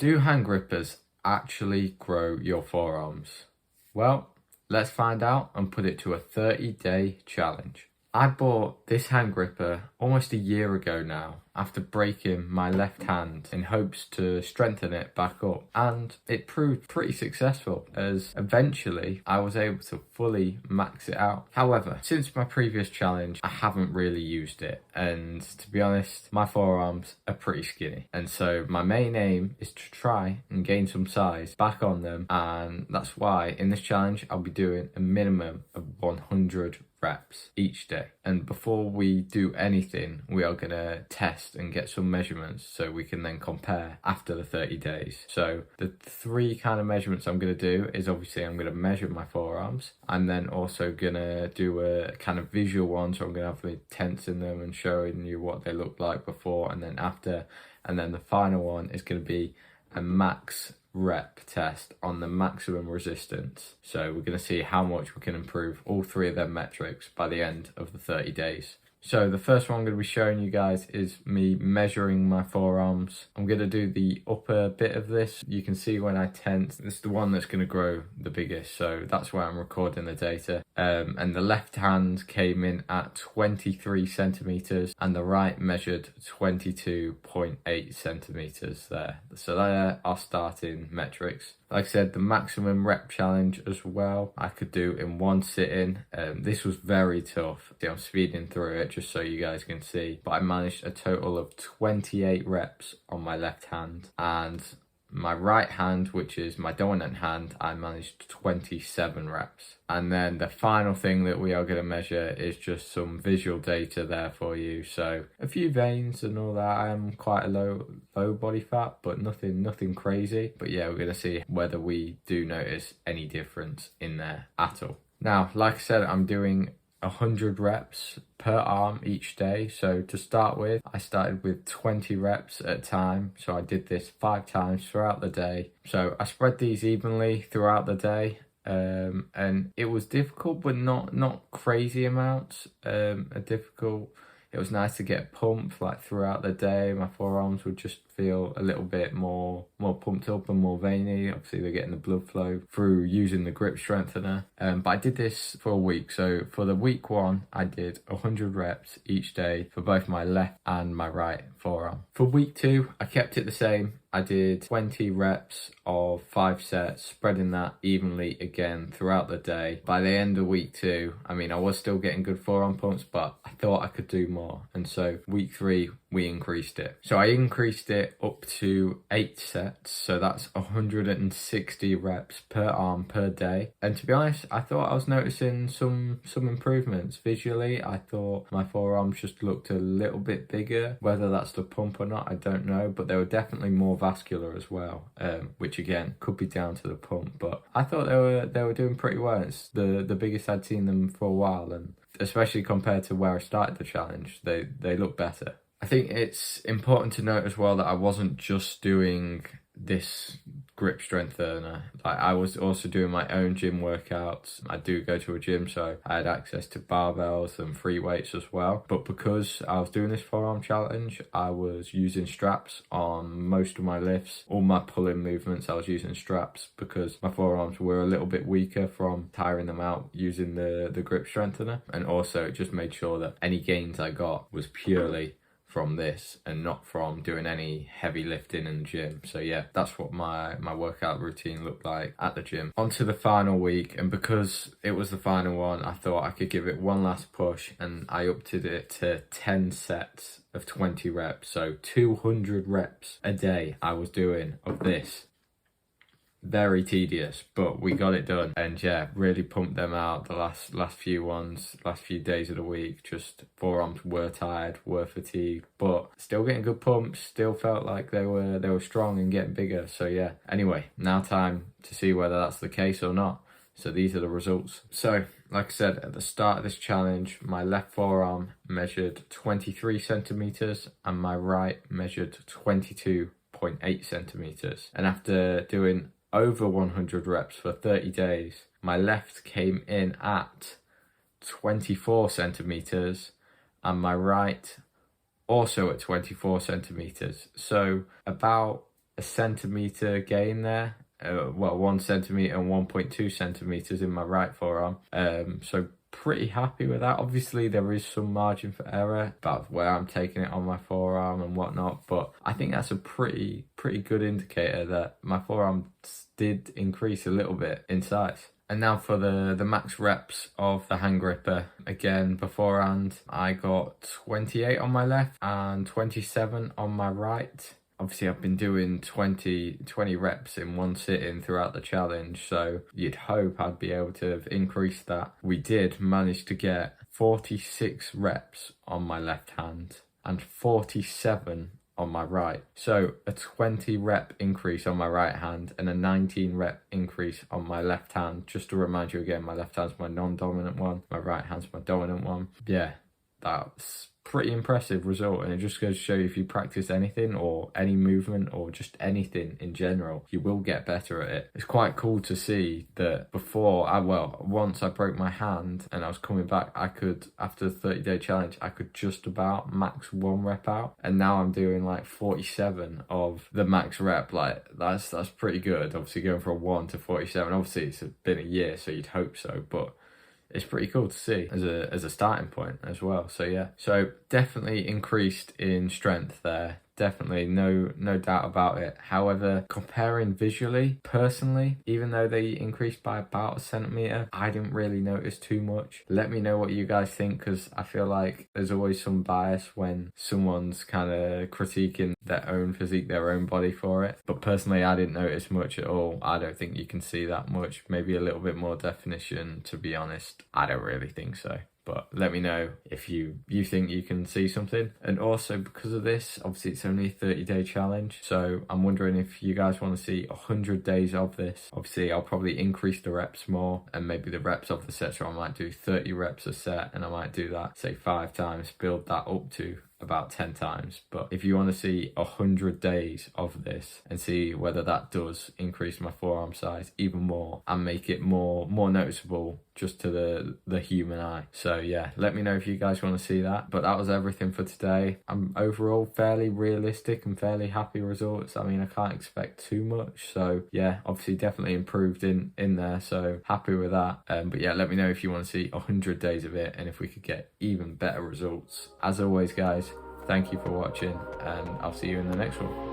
Do hand grippers actually grow your forearms? Well, let's find out and put it to a 30-day challenge. I bought this hand gripper almost a year ago now after breaking my left hand in hopes to strengthen it back up, and it proved pretty successful as eventually I was able to fully max it out. However, since my previous challenge I haven't really used it, and to be honest my forearms are pretty skinny, and so my main aim is to try and gain some size back on them, and that's why in this challenge I'll be doing a minimum of 100 reps each day. And before we do anything, we are gonna test and get some measurements so we can then compare after the 30 days. So the three kind of measurements I'm gonna do is obviously I'm gonna measure my forearms. I'm then also gonna do a kind of visual one, so I'm gonna have the tensing them and showing you what they look like before and then after. And then the final one is gonna be a max rep test on the maximum resistance. So we're going to see how much we can improve all three of them metrics by the end of the 30 days. So the first one I'm going to be showing you guys is me measuring my forearms. I'm going to do the upper bit of this. You can see when I tense, it's the one that's going to grow the biggest. So that's where I'm recording the data. And the left hand came in at 23 centimeters and the right measured 22.8 centimeters there. So they're our starting metrics. Like I said, the maximum rep challenge as well, I could do in one sitting. This was very tough. I'm speeding through it just so you guys can see. But I managed a total of 28 reps on my left hand. And my right hand, which is my dominant hand, I managed 27 reps. And then the final thing that we are going to measure is just some visual data there for you. So a few veins and all that. I am quite a low body fat, but nothing crazy. But yeah, we're going to see whether we do notice any difference in there at all. Now, like I said, I'm doing 100 reps per arm each day. So to start with, I started with 20 reps at a time. So I did this 5 times throughout the day. So I spread these evenly throughout the day. And it was difficult, but not crazy amounts. It was nice to get pumped like throughout the day. My forearms would just feel a little bit more pumped up and more veiny. Obviously they're getting the blood flow through using the grip strengthener. But I did this for a week. So for the week 1, I did 100 reps each day for both my left and my right forearm. For week 2, I kept it the same. I did 20 reps of 5 sets, spreading that evenly again throughout the day. By the end of week 2, I mean, I was still getting good forearm pumps, but I thought I could do more. And so week 3, we increased it. So I increased it up to 8 sets. So that's 160 reps per arm per day. And to be honest, I thought I was noticing some improvements. Visually, I thought my forearms just looked a little bit bigger. Whether that's the pump or not, I don't know. But they were definitely more vascular as well, which again could be down to the pump. But I thought they were doing pretty well. It's the biggest I'd seen them for a while, and especially compared to where I started the challenge, they look better. I think it's important to note as well that I wasn't just doing this grip strengthener. Like, I was also doing my own gym workouts. I do go to a gym, so I had access to barbells and free weights as well. But because I was doing this forearm challenge, I was using straps on most of my lifts. All my pulling movements, I was using straps because my forearms were a little bit weaker from tiring them out using the grip strengthener. And also it just made sure that any gains I got was purely from this and not from doing any heavy lifting in the gym. So yeah, that's what my workout routine looked like at the gym. On to the final week, and because it was the final one, I thought I could give it one last push, and I upped it to 10 sets of 20 reps. So 200 reps a day I was doing of this. Very tedious, but we got it done. And yeah, really pumped them out the last few days of the week. Just forearms were tired, were fatigued, but still getting good pumps, still felt like they were strong and getting bigger. So yeah, anyway, now time to see whether that's the case or not. So these are the results. So like I said, at the start of this challenge, my left forearm measured 23 centimeters and my right measured 22.8 centimeters. And after doing over 100 reps for 30 days, my left came in at 24 centimeters and my right also at 24 centimeters. So about a centimetre gain there. Well, 1 centimetre and 1.2 centimetres in my right forearm. So pretty happy with that. Obviously, there is some margin for error about where I'm taking it on my forearm and whatnot, but I think that's a pretty good indicator that my forearm did increase a little bit in size. And now for the max reps of the hand gripper. Again, beforehand, I got 28 on my left and 27 on my right. Obviously, I've been doing 20 reps in one sitting throughout the challenge, so you'd hope I'd be able to have increased that. We did manage to get 46 reps on my left hand and 47 on my right. So a 20 rep increase on my right hand and a 19 rep increase on my left hand. Just to remind you again, my left hand's my non-dominant one, my right hand's my dominant one. Yeah, that's pretty impressive result, and it just goes to show you, if you practice anything or any movement or just anything in general, you will get better at it. It's quite cool to see that before once I broke my hand and I was coming back, I could, after the 30-day challenge, I could just about max 1 rep out, and now I'm doing like 47 of the max rep. Like that's pretty good. Obviously going from 1 to 47, obviously it's been a year, so you'd hope so, but it's pretty cool to see as a starting point as well. So yeah, so definitely increased in strength there. Definitely, no doubt about it. However, comparing visually, personally, even though they increased by about a centimetre, I didn't really notice too much. Let me know what you guys think, because I feel like there's always some bias when someone's kind of critiquing their own physique, their own body for it. But personally, I didn't notice much at all. I don't think you can see that much. Maybe a little bit more definition, to be honest. I don't really think so. But let me know if you think you can see something. And also, because of this, obviously it's only a 30-day challenge, so I'm wondering if you guys want to see 100 days of this. Obviously I'll probably increase the reps more, and maybe the reps of the set, so I might do 30 reps a set, and I might do that say 5 times, build that up to about 10 times. But if you want to see 100 days of this and see whether that does increase my forearm size even more and make it more noticeable just to the human eye. So yeah, let me know if you guys want to see that. But that was everything for today. I'm overall fairly realistic and fairly happy results. I mean, I can't expect too much, so yeah, obviously definitely improved in there, so happy with that. But yeah, let me know if you want to see 100 days of it and if we could get even better results. As always guys, thank you for watching, and I'll see you in the next one.